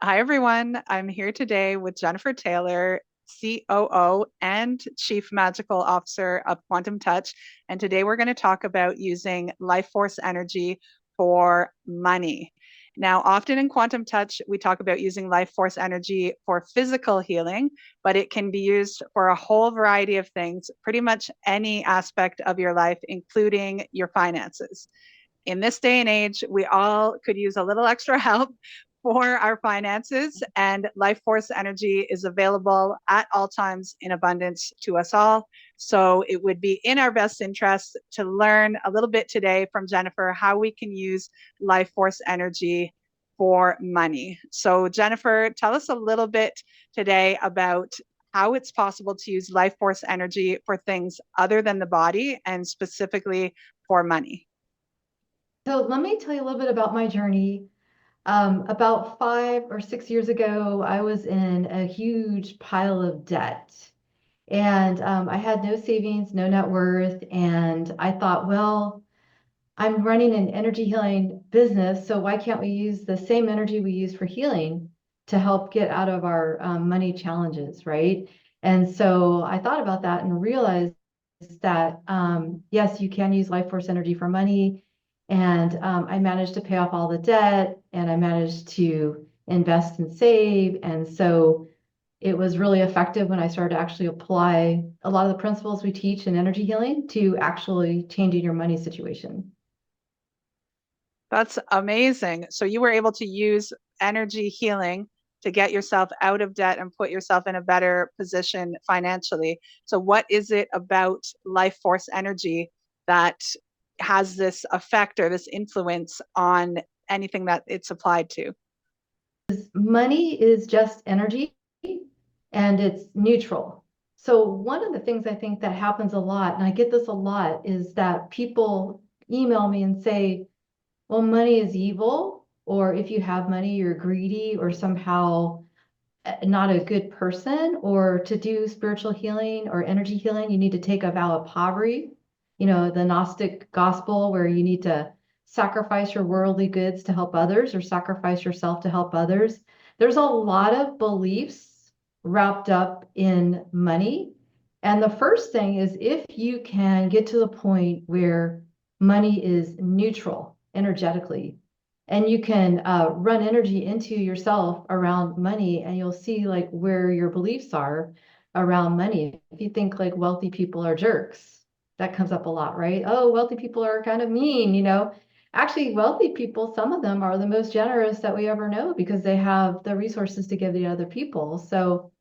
Hi, everyone. I'm here today with Jennifer Taylor, COO and Chief Magical Officer of Quantum-Touch. And today we're going to talk about using life force energy for money. Now, often in Quantum-Touch, we talk about using life force energy for physical healing, but it can be used for a whole variety of things, pretty much any aspect of your life, including your finances. In this day and age, we all could use a little extra help for our finances, and life force energy is available at all times in abundance to us all. So it would be in our best interest to learn a little bit today from Jennifer how we can use life force energy for money. So, Jennifer, tell us a little bit today about how it's possible to use life force energy for things other than the body and specifically for money. So let me tell you a little bit about my journey. About 5 or 6 years ago, I was in a huge pile of debt. And I had no savings, no net worth. And I thought, well, I'm running an energy healing business. So why can't we use the same energy we use for healing to help get out of our money challenges, right? And so I thought about that and realized that, yes, you can use life force energy for money. And I managed to pay off all the debt and I managed to invest and save. And so it was really effective when I started to actually apply a lot of the principles we teach in energy healing to actually changing your money situation. That's amazing. So you were able to use energy healing to get yourself out of debt and put yourself in a better position financially. So what is it about life force energy that has this effect or this influence on anything that it's applied to? Money is just energy and it's neutral. So one of the things I think that happens a lot, and I get this a lot, is that people email me and say, well, money is evil, or if you have money, you're greedy or somehow not a good person, or to do spiritual healing or energy healing, you need to take a vow of poverty, the Gnostic gospel where you need to sacrifice your worldly goods to help others or sacrifice yourself to help others. There's a lot of beliefs wrapped up in money. And the first thing is if you can get to the point where money is neutral energetically, and you can run energy into yourself around money, and you'll see like where your beliefs are around money. If you think like wealthy people are jerks, that comes up a lot, right? Oh, wealthy people are kind of mean. Actually, wealthy people, some of them are the most generous that we ever know because they have the resources to give to other people. So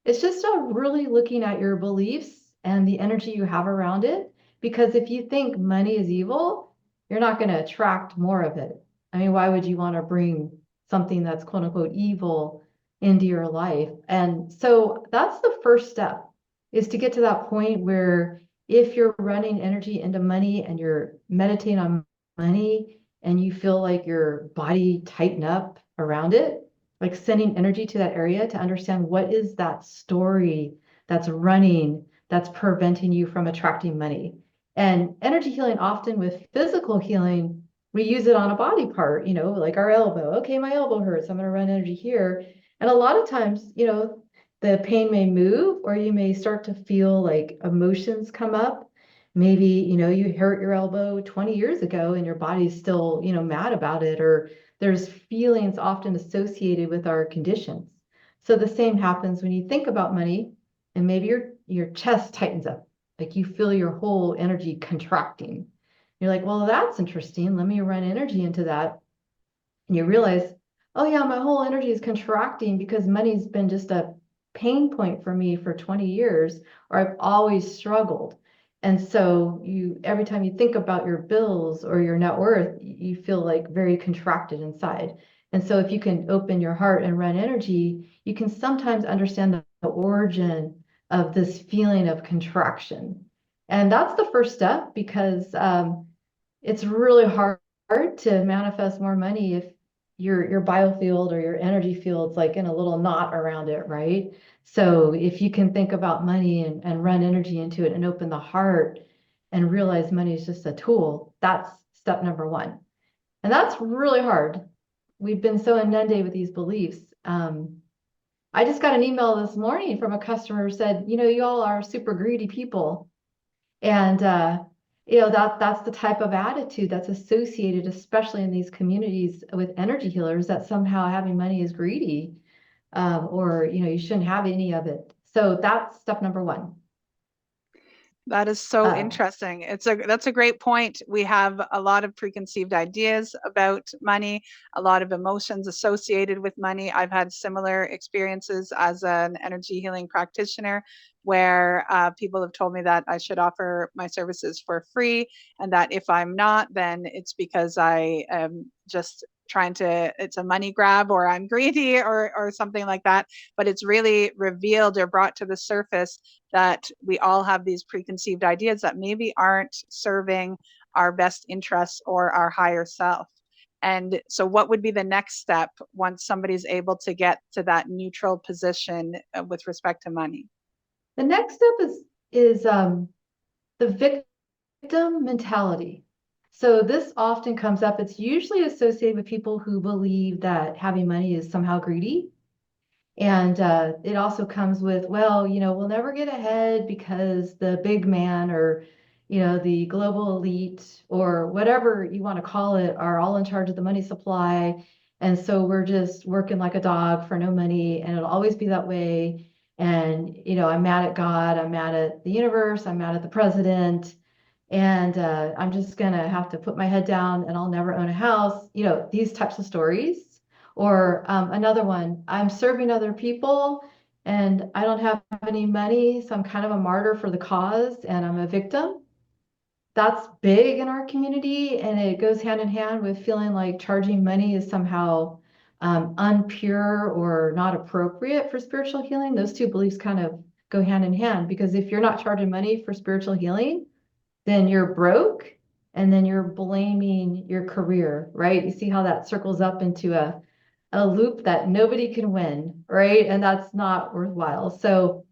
it's just really looking at your beliefs and the energy you have around it. Because if you think money is evil, you're not going to attract more of it. I mean, why would you want to bring something that's quote unquote evil into your life? And so that's the first step, is to get to that point where if you're running energy into money and you're meditating on money and you feel like your body tighten up around it, like sending energy to that area to understand what is that story that's running that's preventing you from attracting money. And energy healing, often with physical healing, we use it on a body part, like our elbow. Okay, my elbow hurts. I'm going to run energy here. And a lot of times, the pain may move, or you may start to feel like emotions come up. Maybe, you hurt your elbow 20 years ago and your body's still, mad about it, or there's feelings often associated with our conditions. So the same happens when you think about money, and maybe your chest tightens up, like you feel your whole energy contracting. You're like, well, that's interesting. Let me run energy into that. And you realize, oh yeah, my whole energy is contracting because money's been just a pain point for me for 20 years, or I've always struggled. And so every time you think about your bills or your net worth, you feel like very contracted inside. And so if you can open your heart and run energy, you can sometimes understand the origin of this feeling of contraction. And that's the first step, because it's really hard to manifest more money if your biofield or your energy field's like in a little knot around it, right? So if you can think about money and run energy into it and open the heart and realize money is just a tool, that's step number one. And that's really hard. we've been so inundated with these beliefs. I just got an email this morning from a customer who said, you all are super greedy people. And that's the type of attitude that's associated, especially in these communities with energy healers, that somehow having money is greedy, or you shouldn't have any of it. So that's step number one. That is so Uh, interesting. That's a great point. We have a lot of preconceived ideas about money, a lot of emotions associated with money. I've had similar experiences as an energy healing practitioner where people have told me that I should offer my services for free, and that if I'm not, then it's because I am just it's a money grab, or I'm greedy, or something like that. But it's really revealed or brought to the surface that we all have these preconceived ideas that maybe aren't serving our best interests or our higher self. And so what would be the next step once somebody's able to get to that neutral position with respect to money? the next step is the victim mentality. So this often comes up. It's usually associated with people who believe that having money is somehow greedy. And it also comes with, well, we'll never get ahead because the big man, or, the global elite, or whatever you want to call it, are all in charge of the money supply. And so we're just working like a dog for no money, and it'll always be that way. And, I'm mad at God, I'm mad at the universe, I'm mad at the president, and I'm just going to have to put my head down and I'll never own a house, these types of stories. Or another one, I'm serving other people and I don't have any money, so I'm kind of a martyr for the cause and I'm a victim. That's big in our community, and it goes hand in hand with feeling like charging money is somehow unpure or not appropriate for spiritual healing. Those two beliefs kind of go hand in hand, because if you're not charging money for spiritual healing, then you're broke, and then you're blaming your career, right? You see how that circles up into a loop that nobody can win, right? And that's not worthwhile. So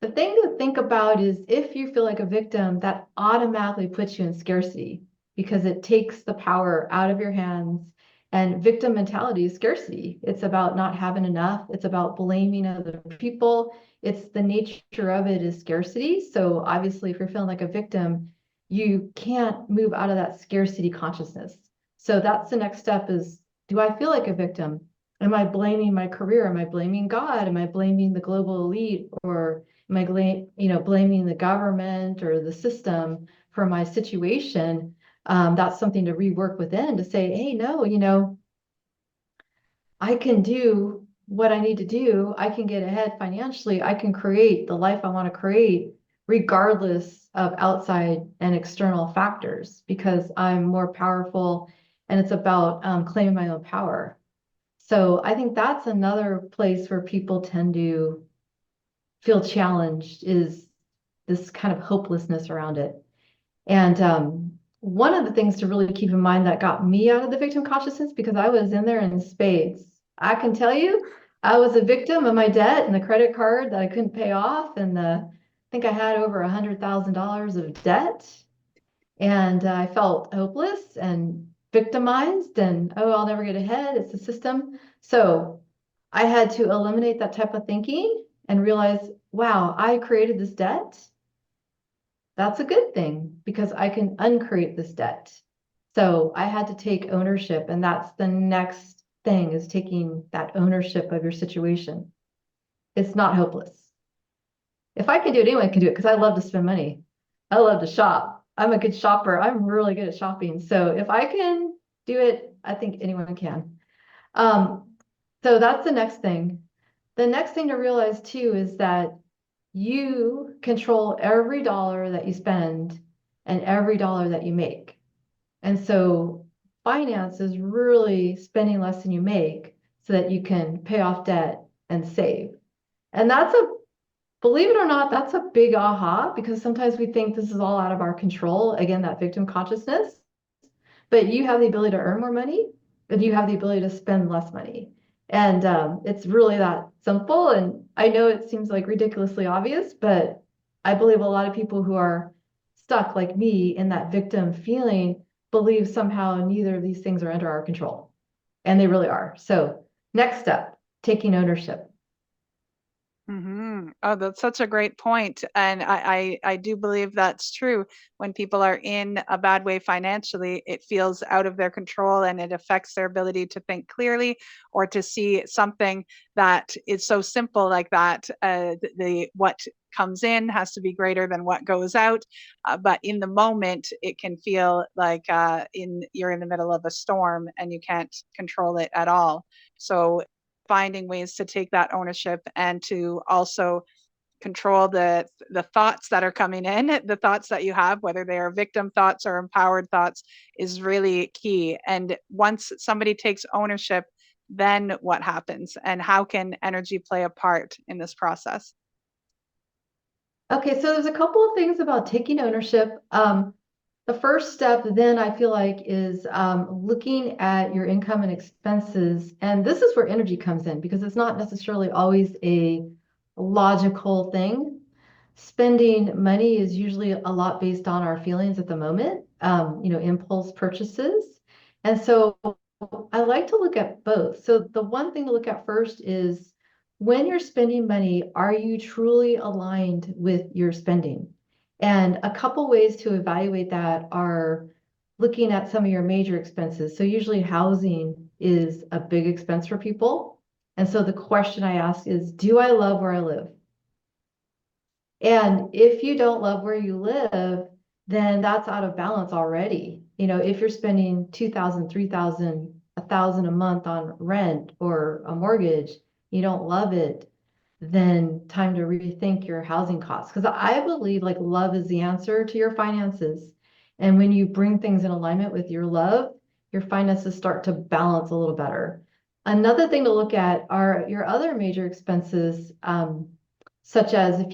the thing to think about is, if you feel like a victim, that automatically puts you in scarcity, because it takes the power out of your hands. And victim mentality is scarcity. It's about not having enough. It's about blaming other people. It's the nature of it is scarcity. So obviously, if you're feeling like a victim, you can't move out of that scarcity consciousness. So that's the next step is, do I feel like a victim? Am I blaming my career? Am I blaming God? Am I blaming the global elite? Or am I blaming the government or the system for my situation? That's something to rework within, to say, hey, no, I can do what I need to do. I can get ahead financially. I can create the life I want to create, regardless of outside and external factors, because I'm more powerful, and it's about claiming my own power. So I think that's another place where people tend to feel challenged, is this kind of hopelessness around it. And one of the things to really keep in mind that got me out of the victim consciousness, because I was in there in spades. I can tell you, I was a victim of my debt and the credit card that I couldn't pay off. And I think I had over $100,000 of debt. And I felt hopeless and victimized, and, oh, I'll never get ahead. It's the system. So I had to eliminate that type of thinking and realize, wow, I created this debt. That's a good thing, because I can uncreate this debt. So I had to take ownership, and that's the next thing, is taking that ownership of your situation. It's not hopeless. If I can do it, anyone can do it, because I love to spend money. I love to shop. I'm a good shopper. I'm really good at shopping. So if I can do it, I think anyone can. Um, so that's the next thing. The next thing to realize too is that you control every dollar that you spend and every dollar that you make. And so finance is really spending less than you make so that you can pay off debt and save. And believe it or not, that's a big aha, because sometimes we think this is all out of our control. Again, that victim consciousness. But you have the ability to earn more money, and you have the ability to spend less money. And it's really that simple. And I know it seems like ridiculously obvious, but I believe a lot of people who are stuck like me in that victim feeling believe somehow neither of these things are under our control. And they really are. So next step, taking ownership. Oh, that's such a great point. And I do believe that's true. When people are in a bad way financially, it feels out of their control and it affects their ability to think clearly or to see something that is so simple like that. The what comes in has to be greater than what goes out. But in the moment, it can feel like you're in the middle of a storm and you can't control it at all. So finding ways to take that ownership and to also control the thoughts that are coming in, the thoughts that you have, whether they are victim thoughts or empowered thoughts, is really key. And once somebody takes ownership, then what happens and how can energy play a part in this process? Okay, so there's a couple of things about taking ownership. The first step then I feel like is looking at your income and expenses. And this is where energy comes in because it's not necessarily always a logical thing. Spending money is usually a lot based on our feelings at the moment, impulse purchases. And so I like to look at both. So the one thing to look at first is when you're spending money, are you truly aligned with your spending? And a couple ways to evaluate that are looking at some of your major expenses. So usually housing is a big expense for people. And so the question I ask is, do I love where I live? And if you don't love where you live, then that's out of balance already. If you're spending 2,000, 3,000, 1,000 a month on rent or a mortgage, you don't love it, then time to rethink your housing costs. Because I believe like love is the answer to your finances. And when you bring things in alignment with your love, your finances start to balance a little better. Another thing to look at are your other major expenses, such as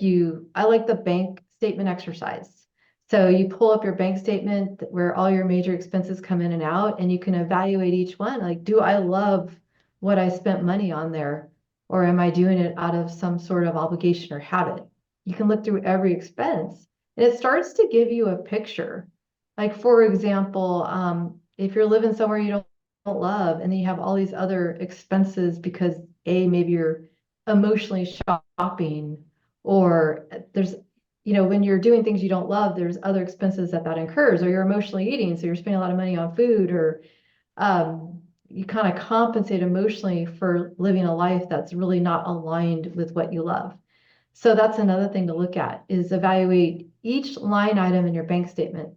I like the bank statement exercise. So you pull up your bank statement where all your major expenses come in and out, and you can evaluate each one. Like, do I love what I spent money on there? Or am I doing it out of some sort of obligation or habit? You can look through every expense and it starts to give you a picture. Like, for example, if you're living somewhere you don't love and then you have all these other expenses because maybe you're emotionally shopping or when you're doing things you don't love, there's other expenses that incurs, or you're emotionally eating. So you're spending a lot of money on food, or you kind of compensate emotionally for living a life that's really not aligned with what you love. So that's another thing to look at is evaluate each line item in your bank statement.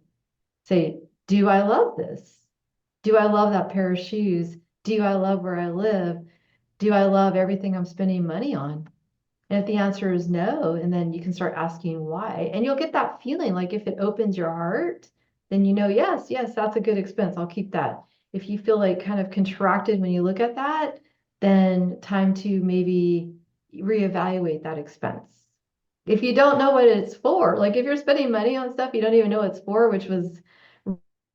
Say, do I love this? Do I love that pair of shoes? Do I love where I live? Do I love everything I'm spending money on? And if the answer is no, and then you can start asking why, and you'll get that feeling like if it opens your heart, then yes, yes, that's a good expense. I'll keep that. If you feel like kind of contracted when you look at that, then time to maybe reevaluate that expense. If you don't know what it's for, like if you're spending money on stuff you don't even know what it's for, which was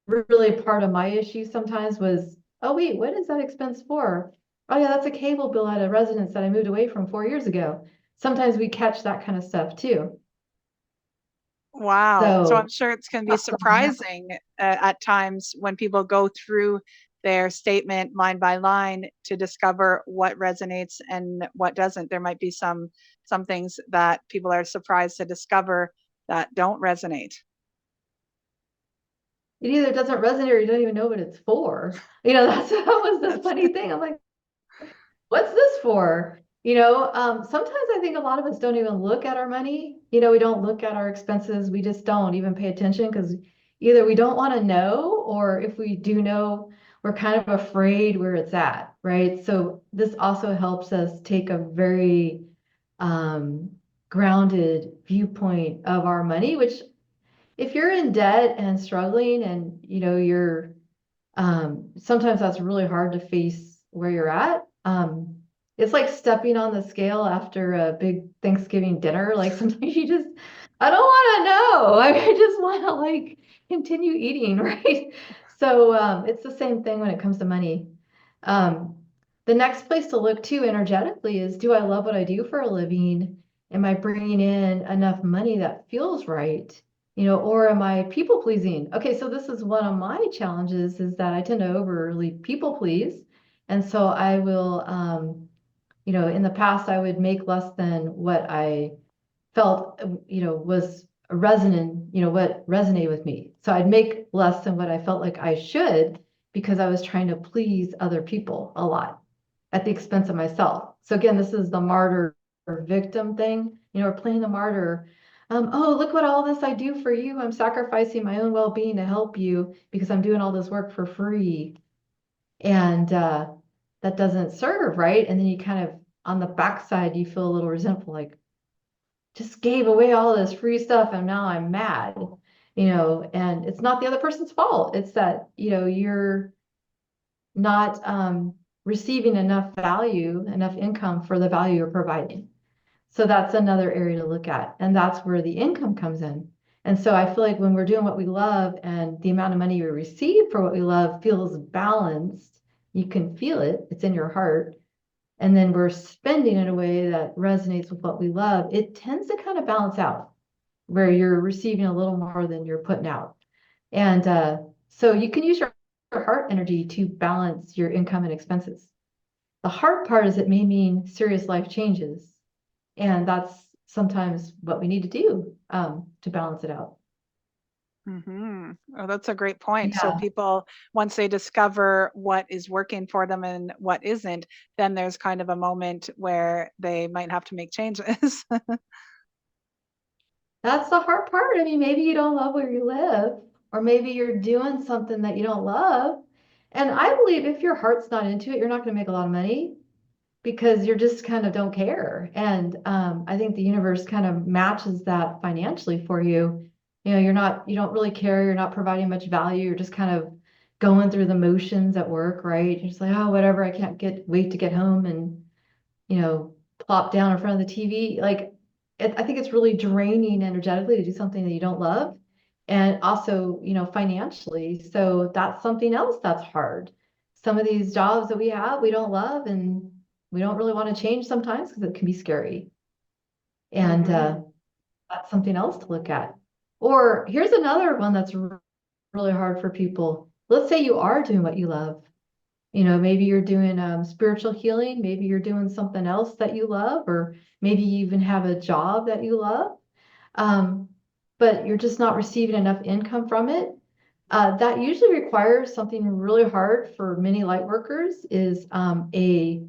really part of my issue sometimes was, oh wait, what is that expense for? Oh yeah, that's a cable bill at a residence that I moved away from 4 years ago. Sometimes we catch that kind of stuff too. Wow. So I'm So sure it's going to be surprising at times when people go through their statement line by line to discover what resonates and what doesn't. There might be some things that people are surprised to discover that don't resonate. it either doesn't resonate or you don't even know what it's for. That was the That's funny thing. I'm like, what's this for? Sometimes I think a lot of us don't even look at our money. We don't look at our expenses. We just don't even pay attention because either we don't want to know, or if we do know, we're kind of afraid where it's at, right? So this also helps us take a very um, grounded viewpoint of our money, which if you're in debt and struggling and you're sometimes that's really hard to face where you're at. It's like stepping on the scale after a big Thanksgiving dinner. Like sometimes I don't want to know. I just want to like continue eating, right? So it's the same thing when it comes to money. Um, the next place to look too energetically is, do I love what I do for a living? Am I bringing in enough money that feels right? Or am I people pleasing? Okay, so this is one of my challenges is that I tend to overly people please. And so I will, in the past, I would make less than what I felt, was resonant, what resonated with me. So I'd make less than what I felt like I should because I was trying to please other people a lot at the expense of myself. So again, this is the martyr or victim thing. We're playing the martyr. Oh, look what all this I do for you. I'm sacrificing my own well-being to help you because I'm doing all this work for free. And that doesn't serve, right? And then you kind of, on the backside, you feel a little resentful, like, just gave away all this free stuff and now I'm mad, and it's not the other person's fault. It's that, you're not receiving enough value, enough income for the value you're providing. So that's another area to look at. And that's where the income comes in. And so I feel like when we're doing what we love and the amount of money we receive for what we love feels balanced, you can feel it, it's in your heart. And then we're spending in a way that resonates with what we love, it tends to kind of balance out where you're receiving a little more than you're putting out. And so you can use your heart energy to balance your income and expenses. The hard part is it may mean serious life changes. And that's sometimes what we need to do to balance it out. Oh, that's a great point. So Yeah, people, once they discover what is working for them and what isn't, then there's kind of a moment where they might have to make changes. that's the hard part. I mean, maybe you don't love where you live, or maybe you're doing something that you don't love. And I believe if your heart's not into it, you're not going to make a lot of money because you're just kind of don't care. And I think the universe kind of matches that financially for you. You don't really care. You're not providing much value. You're just kind of going through the motions at work, right? You're just like, oh, whatever. I can't wait to get home and, plop down in front of the TV. Like, I think it's really draining energetically to do something that you don't love. And also, financially. So that's something else that's hard. Some of these jobs that we have, we don't love and we don't really want to change sometimes because it can be scary. And hmm that's something else to look at. Or here's another one that's really hard for people. Let's say you are doing what you love. Maybe you're doing spiritual healing. Maybe you're doing something else that you love, or maybe you even have a job that you love, um, but you're just not receiving enough income from it. That usually requires something really hard for many light workers is a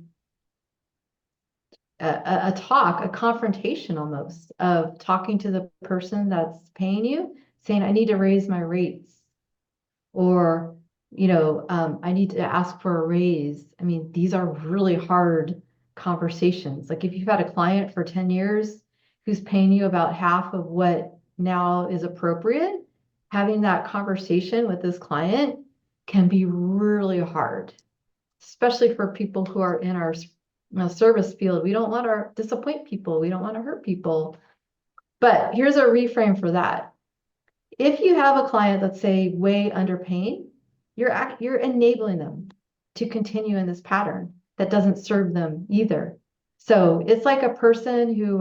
talk, a confrontation almost of talking to the person that's paying you, saying, I need to raise my rates, or, I need to ask for a raise. I mean, these are really hard conversations. Like if you've had a client for 10 years who's paying you about half of what now is appropriate, having that conversation with this client can be really hard, especially for people who are in our service field. We don't want to disappoint people. We don't want to hurt people. But here's a reframe for that. If you have a client that's say way underpaying, you're enabling them to continue in this pattern that doesn't serve them either. So it's like a person who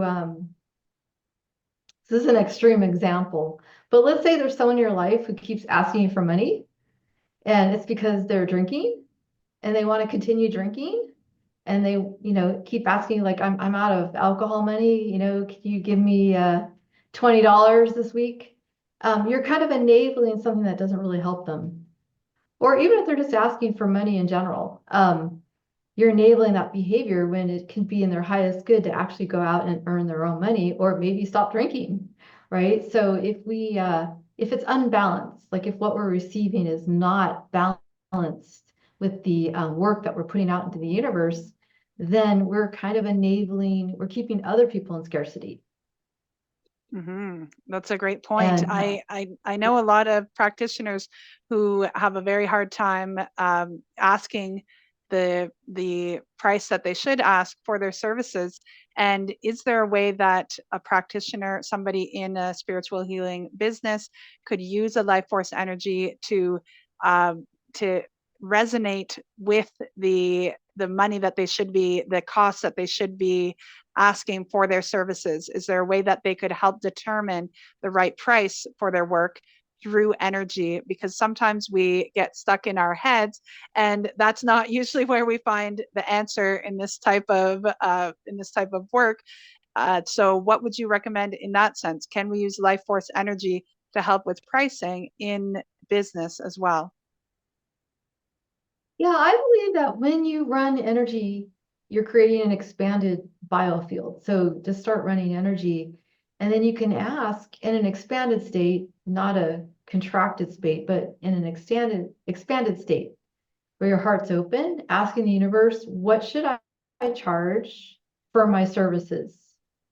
this is an extreme example, but let's say there's someone in your life who keeps asking you for money, and it's because they're drinking and they want to continue drinking, and they, keep asking like, I'm out of alcohol money, can you give me $20 this week? You're kind of enabling something that doesn't really help them. Or even if they're just asking for money in general, you're enabling that behavior when it can be in their highest good to actually go out and earn their own money or maybe stop drinking, right? So if it's unbalanced, like if what we're receiving is not balanced with the work that we're putting out into the universe, then we're kind of we're keeping other people in scarcity. That's a great point. And I know a lot of practitioners who have a very hard time asking the price that they should ask for their services. And is there a way that a practitioner, somebody in a spiritual healing business, could use a life force energy to resonate with the money that they should be, the costs that they should be asking for their services? Is there a way that they could help determine the right price for their work through energy, because sometimes we get stuck in our heads, and that's not usually where we find the answer in this type of work. So what would you recommend in that sense? Can we use life force energy to help with pricing in business as well? Yeah, I believe that when you run energy, you're creating an expanded biofield. So just start running energy, and then you can ask in an expanded state, not a contracted state, but in an expanded state where your heart's open, asking the universe, what should I charge for my services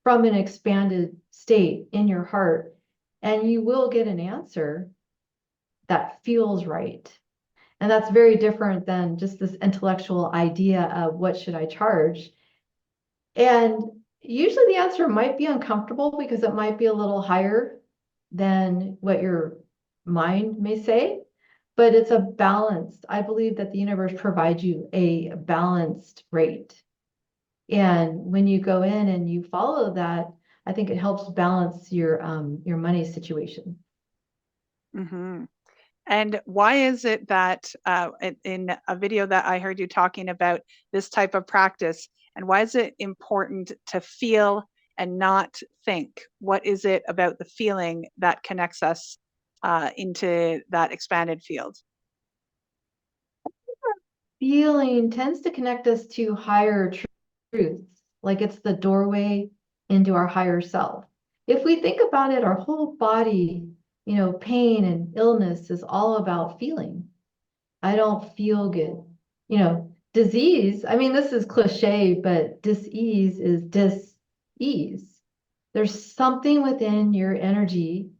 from an expanded state in your heart? And you will get an answer that feels right. And that's very different than just this intellectual idea of what should I charge. And usually the answer might be uncomfortable because it might be a little higher than what your mind may say, but it's a balanced. I believe that the universe provides you a balanced rate. And when you go in and you follow that, I think it helps balance your money situation. Mm-hmm. And why is it that in a video that I heard you talking about this type of practice, and why is it important to feel and not think? What is it about the feeling that connects us into that expanded field? Feeling tends to connect us to higher truths, like it's the doorway into our higher self. If we think about it, our whole body, pain and illness is all about feeling. I don't feel good. Disease, I mean, this is cliche, but dis-ease is dis-ease. There's something within your energy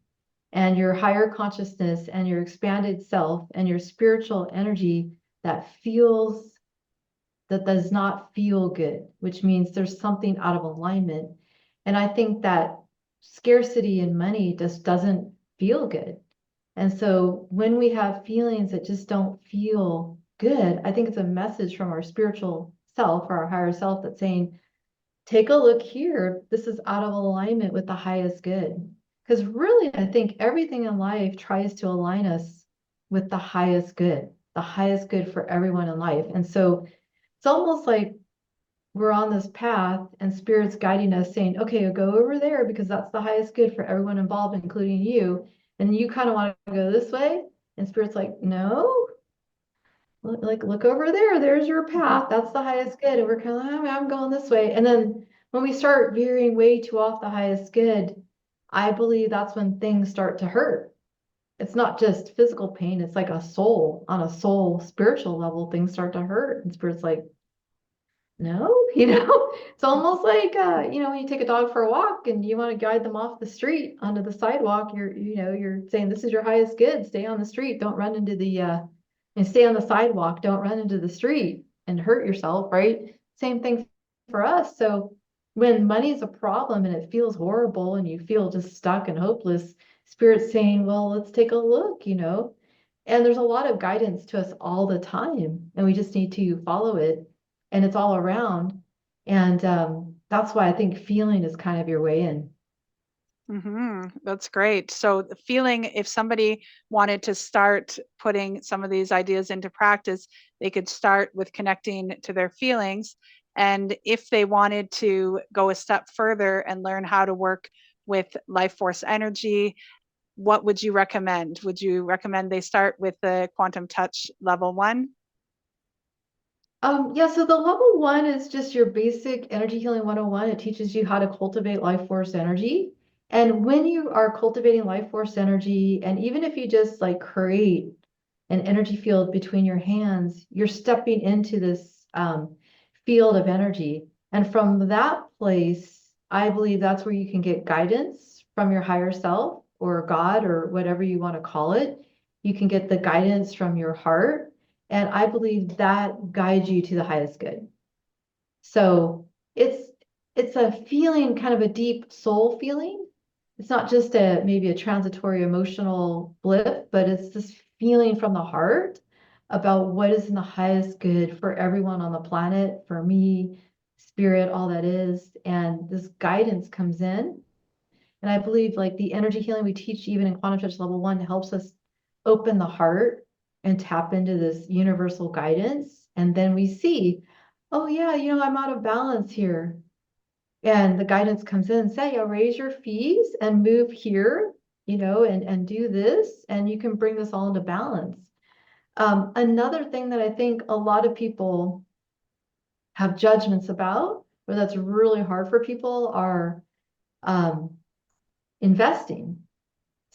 and your higher consciousness and your expanded self and your spiritual energy that does not feel good, which means there's something out of alignment. And I think that scarcity in money just doesn't feel good. And so when we have feelings that just don't feel good, I think it's a message from our spiritual self or our higher self that's saying, take a look here. This is out of alignment with the highest good. Because really, I think everything in life tries to align us with the highest good for everyone in life. And so it's almost like we're on this path and spirit's guiding us saying, okay, go over there because that's the highest good for everyone involved, including you. And you kind of want to go this way. And spirit's like, no, look over there. There's your Mhm. path. That's the highest good. And we're kind of like, oh, I'm going this way. And then when we start veering way too off the highest good, I believe that's when things start to hurt. It's not just physical pain. It's like on a soul spiritual level, things start to hurt. And spirit's like, no, it's almost like when you take a dog for a walk and you want to guide them off the street onto the sidewalk, you're saying this is your highest good. Stay on the street, don't run into the and stay on the sidewalk, don't run into the street and hurt yourself, right? Same thing for us. So when money is a problem and it feels horrible and you feel just stuck and hopeless, spirit's saying, well, let's take a look. And there's a lot of guidance to us all the time, and we just need to follow it, and it's all around. And that's why I think feeling is kind of your way in. That's great. So the feeling, if somebody wanted to start putting some of these ideas into practice, they could start with connecting to their feelings. And if they wanted to go a step further and learn how to work with life force energy, what would you recommend? Would you recommend they start with the quantum touch level 1? Yeah, so the level one is just your basic energy healing 101. It teaches you how to cultivate life force energy. And when you are cultivating life force energy, and even if you just like create an energy field between your hands, you're stepping into this field of energy. And from that place, I believe that's where you can get guidance from your higher self or God or whatever you want to call it. You can get the guidance from your heart. And I believe that guides you to the highest good. So it's a feeling, kind of a deep soul feeling. It's not just maybe a transitory emotional blip, but it's this feeling from the heart about what is in the highest good for everyone on the planet, for me, spirit, all that is. And this guidance comes in. And I believe like the energy healing we teach even in Quantum Touch Level 1 helps us open the heart and tap into this universal guidance. And then we see, oh yeah, I'm out of balance here. And the guidance comes in and say, raise your fees and move here, and do this, and you can bring this all into balance. Another thing that I think a lot of people have judgments about, or that's really hard for people, are investing.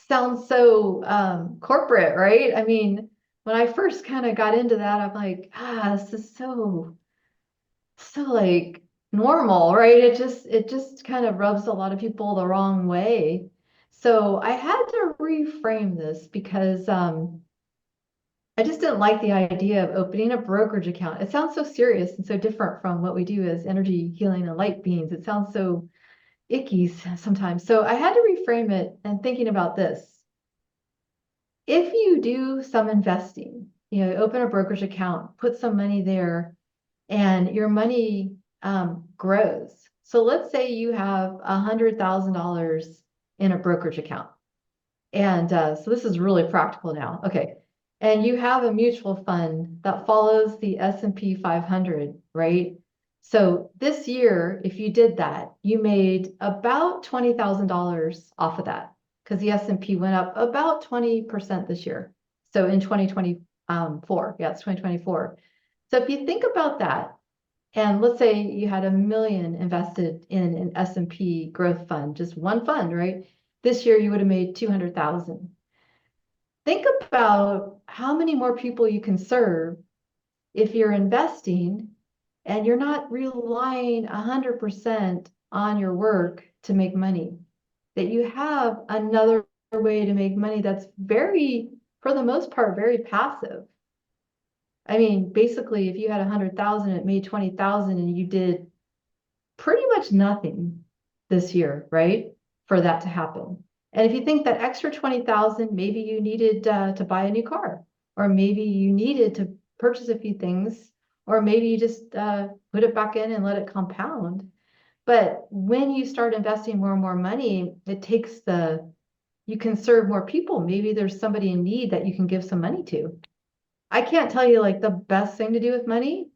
Sounds so corporate, right? I mean, when I first kind of got into that, I'm like, this is so like normal, right? It just kind of rubs a lot of people the wrong way. So I had to reframe this because I just didn't like the idea of opening a brokerage account. It sounds so serious and so different from what we do as energy healing and light beings. It sounds so icky sometimes. So I had to reframe it and thinking about this. If you do some investing, open a brokerage account, put some money there, and your money grows. So let's say you have $100,000 in a brokerage account. And so this is really practical now. Okay. And you have a mutual fund that follows the S&P 500, right? So this year, if you did that, you made about $20,000 off of that because the S&P went up about 20% this year. So in 2024, yeah, it's 2024. So if you think about that, and let's say you had $1 million invested in an S&P growth fund, just one fund, right? This year you would have made 200,000. Think about how many more people you can serve if you're investing and you're not relying 100% on your work to make money. That you have another way to make money that's very, for the most part, very passive. I mean, basically, if you had 100,000, it made 20,000, and you did pretty much nothing this year, right? For that to happen. And if you think that extra 20,000, maybe you needed to buy a new car, or maybe you needed to purchase a few things, or maybe you just put it back in and let it compound. But when you start investing more and more money, you can serve more people. Maybe there's somebody in need that you can give some money to. I can't tell you like the best thing to do with money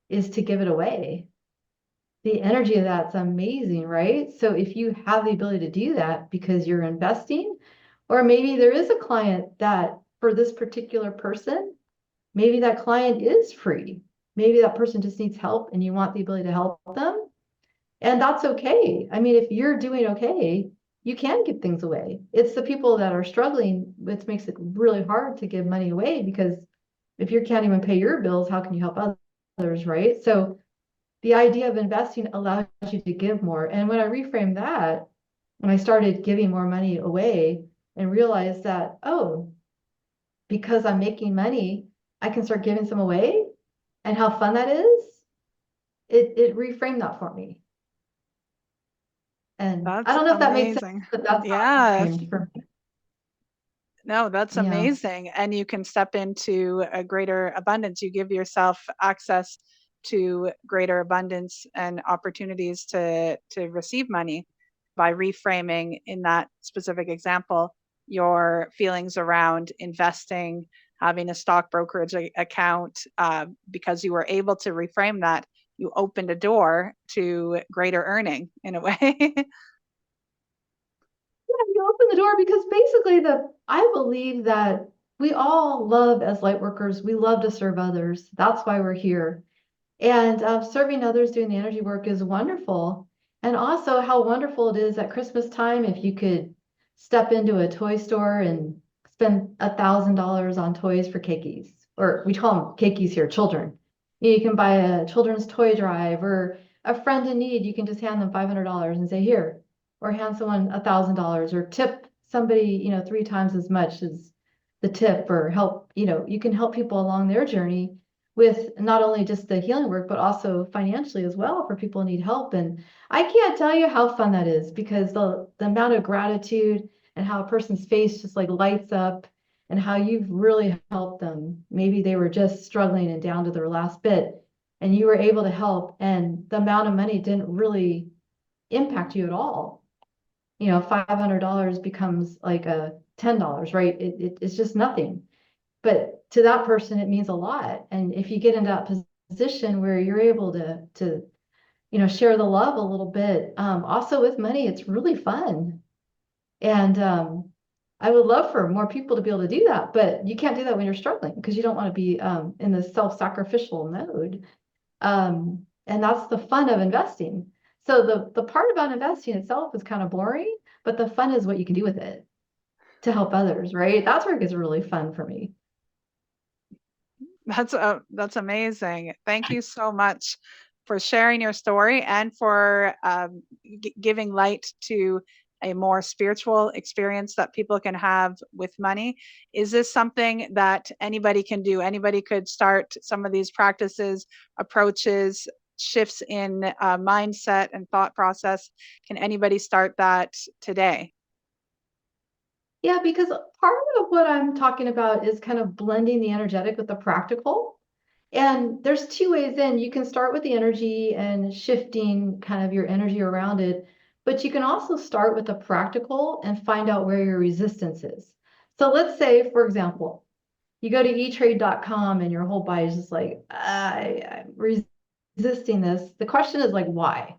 is to give it away. The energy of that's amazing, right? So if you have the ability to do that because you're investing, or maybe there is a client that for this particular person, maybe that client is free. Maybe that person just needs help and you want the ability to help them. And that's okay. I mean, if you're doing okay, you can give things away. It's the people that are struggling, which makes it really hard to give money away because if you can't even pay your bills, how can you help others, right? So the idea of investing allows you to give more. And when I reframed that, when I started giving more money away and realized that, oh, because I'm making money, I can start giving some away and how fun that is, it reframed that for me. And I That's don't know if that makes sense, amazing. but that's how it Yeah. reframed for me. No, that's Yeah. amazing. And you can step into a greater abundance. You give yourself access to greater abundance and opportunities to receive money by reframing in that specific example your feelings around investing, having a stock brokerage account, because you were able to reframe that. You opened a door to greater earning in a way. You open the door because basically I believe that we all love as light workers, we love to serve others. That's why we're here. And serving others doing the energy work is wonderful. And also how wonderful it is at Christmas time if you could step into a toy store and spend $1,000 on toys for keikis, or we call them keikis here, children. You can buy a children's toy drive, or a friend in need, you can just hand them $500 and say, here, or hand someone $1,000, or tip somebody, 3 times as much as the tip, or help, you can help people along their journey with not only just the healing work, but also financially as well for people who need help. And I can't tell you how fun that is because the amount of gratitude and how a person's face just like lights up and how you've really helped them. Maybe they were just struggling and down to their last bit and you were able to help and the amount of money didn't really impact you at all. $500 becomes like a $10, right? It's just nothing. But to that person, it means a lot. And if you get into that position where you're able to share the love a little bit, also with money, it's really fun. And I would love for more people to be able to do that, but you can't do that when you're struggling because you don't want to be in the self-sacrificial mode. And that's the fun of investing. So the part about investing itself is kind of boring, but the fun is what you can do with it to help others, right? That's where it gets really fun for me. That's amazing. Thank you so much for sharing your story and for giving light to a more spiritual experience that people can have with money. Is this something that anybody can do? Anybody could start some of these practices, approaches, shifts in mindset and thought process. Can anybody start that today? Yeah, because part of what I'm talking about is kind of blending the energetic with the practical. And there's two ways in. You can start with the energy and shifting kind of your energy around it, but you can also start with the practical and find out where your resistance is. So let's say, for example, you go to etrade.com and your whole body is just like, I'm resisting this. The question is like, why?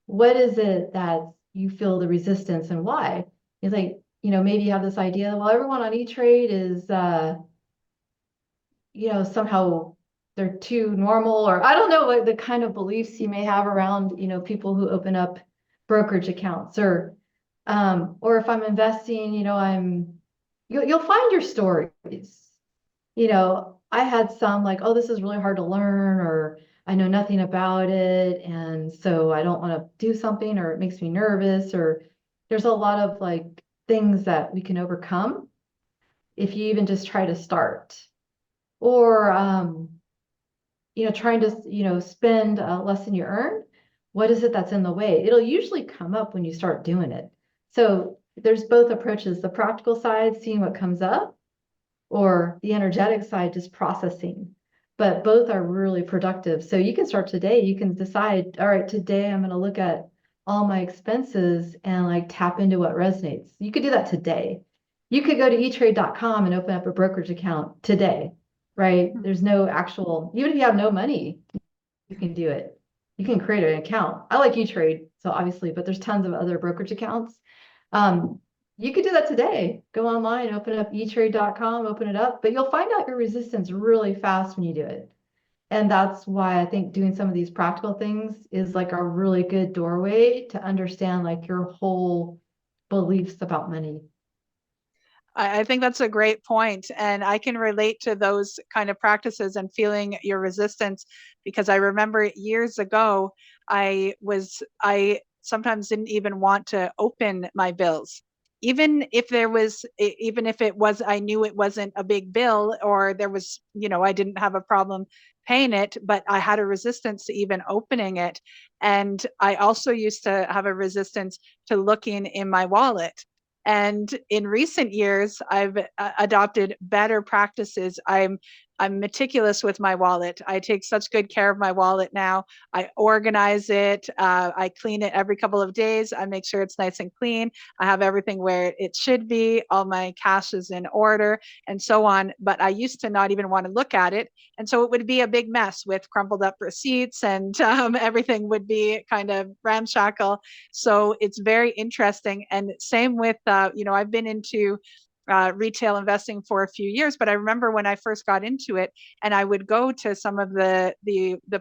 What is it that you feel the resistance and why? It's like, maybe you have this idea, well, everyone on E-Trade is, somehow they're too normal, or I don't know what the kind of beliefs you may have around, people who open up brokerage accounts or if I'm investing, you'll find your stories. I had some like, oh, this is really hard to learn, or I know nothing about it. And so I don't want to do something, or it makes me nervous, or there's a lot of like things that we can overcome if you even just try to start. Or, trying to, spend less than you earn. What is it that's in the way? It'll usually come up when you start doing it. So there's both approaches, the practical side, seeing what comes up, or the energetic side, just processing. But both are really productive. So you can start today. You can decide, all right, today I'm going to look at all my expenses and like tap into what resonates. You could do that today. You could go to etrade.com and open up a brokerage account today, right? There's no actual, even if you have no money, you can do it. You can create an account. I like eTrade, so obviously, but there's tons of other brokerage accounts. Um, you could do that today. Go online, open up etrade.com, open it up, but you'll find out your resistance really fast when you do it. And that's why I think doing some of these practical things is like a really good doorway to understand like your whole beliefs about money. I think that's a great point, and I can relate to those kind of practices and feeling your resistance because I remember years ago I sometimes didn't even want to open my bills. Even if it was I knew it wasn't a big bill or there was, I didn't have a problem paying it, but I had a resistance to even opening it. And I also used to have a resistance to looking in my wallet. And in recent years, I've adopted better practices. I'm meticulous with my wallet. I take such good care of my wallet now. I organize it. I clean it every couple of days. I make sure it's nice and clean. I have everything where it should be. All my cash is in order and so on. But I used to not even want to look at it. And so it would be a big mess with crumpled up receipts and everything would be kind of ramshackle. So it's very interesting. And same with, I've been into retail investing for a few years, but I remember when I first got into it, and I would go to some of the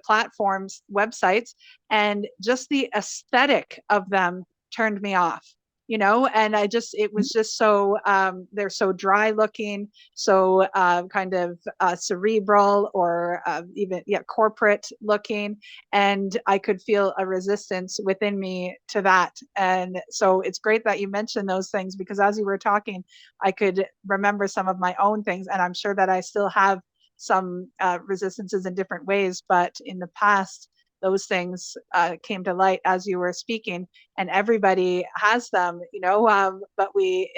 platforms websites, and just the aesthetic of them turned me off. And it was just so they're so dry looking, so kind of cerebral or even corporate looking, and I could feel a resistance within me to that. And so it's great that you mentioned those things because as you were talking, I could remember some of my own things, and I'm sure that I still have some resistances in different ways. But in the past, those things came to light as you were speaking, and everybody has them, but we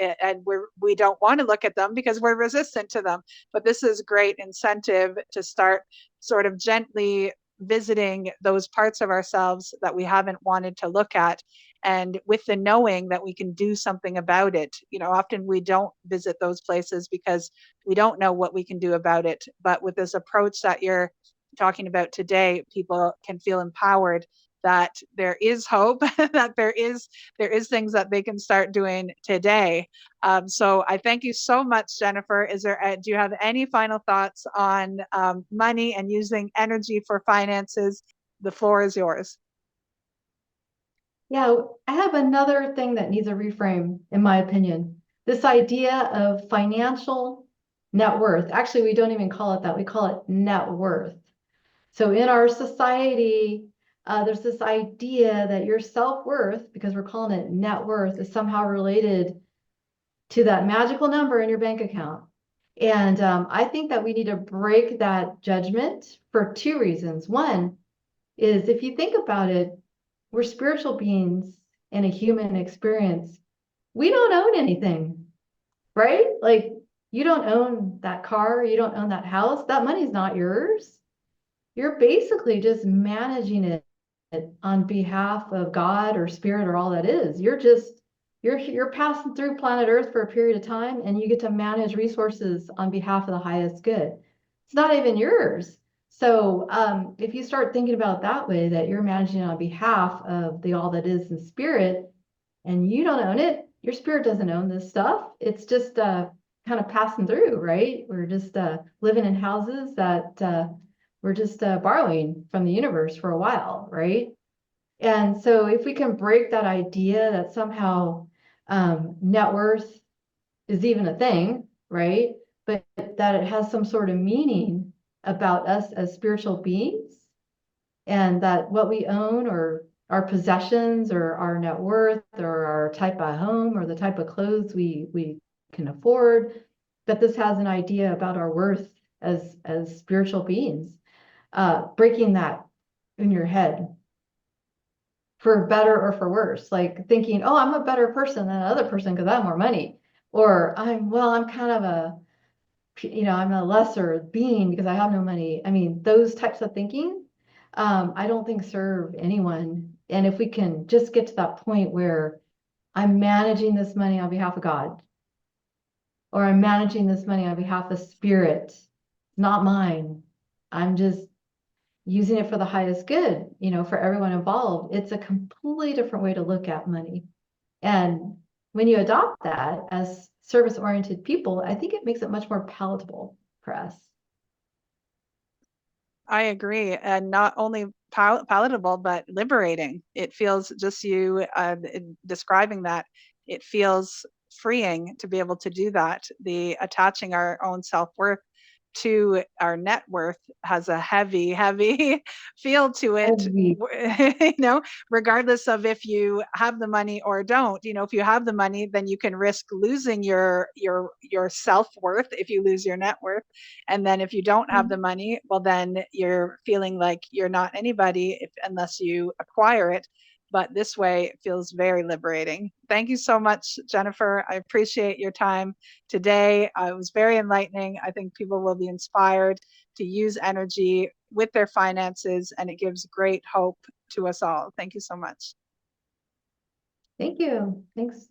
don't want to look at them because we're resistant to them. But this is great incentive to start sort of gently visiting those parts of ourselves that we haven't wanted to look at, and with the knowing that we can do something about it. Often we don't visit those places because we don't know what we can do about it. But with this approach that you're talking about today, people can feel empowered that there is hope, that there is things that they can start doing today. So I thank you so much, Jennifer. Do you have any final thoughts on money and using energy for finances? The floor is yours. Yeah, I have another thing that needs a reframe, in my opinion. This idea of financial net worth. Actually, we don't even call it that. We call it net worth. So in our society, there's this idea that your self-worth, because we're calling it net worth, is somehow related to that magical number in your bank account. And I think that we need to break that judgment for two reasons. One is, if you think about it, we're spiritual beings in a human experience. We don't own anything, right? Like, you don't own that car, you don't own that house, that money's not yours. You're basically just managing it on behalf of God or spirit or all that is. You're passing through planet Earth for a period of time, and you get to manage resources on behalf of the highest good. It's not even yours. So if you start thinking about it that way, that you're managing on behalf of the all that is in spirit, and you don't own it, your spirit doesn't own this stuff. It's just kind of passing through, right? We're just living in houses that we're just borrowing from the universe for a while, right? And so if we can break that idea that somehow net worth is even a thing, right? But that it has some sort of meaning about us as spiritual beings, and that what we own, or our possessions, or our net worth, or our type of home, or the type of clothes we can afford, that this has an idea about our worth as spiritual beings. Breaking that in your head, for better or for worse, like thinking, oh, I'm a better person than another person because I have more money, or I'm kind of I'm a lesser being because I have no money. I mean, those types of thinking, I don't think serve anyone. And if we can just get to that point where I'm managing this money on behalf of God, or I'm managing this money on behalf of spirit, not mine. I'm just using it for the highest good, for everyone involved. It's a completely different way to look at money. And when you adopt that as service-oriented people, I think it makes it much more palatable for us. I agree. And not only palatable, but liberating. It feels, just you describing that, it feels freeing to be able to do that. The attaching our own self-worth to our net worth has a heavy, heavy feel to it, Heavy. regardless of if you have the money or don't. If you have the money, then you can risk losing your self-worth if you lose your net worth. And then if you don't have the money, well, then you're feeling like you're not anybody unless you acquire it. But this way, it feels very liberating. Thank you so much, Jennifer. I appreciate your time today. It was very enlightening. I think people will be inspired to use energy with their finances, and it gives great hope to us all. Thank you so much. Thank you. Thanks.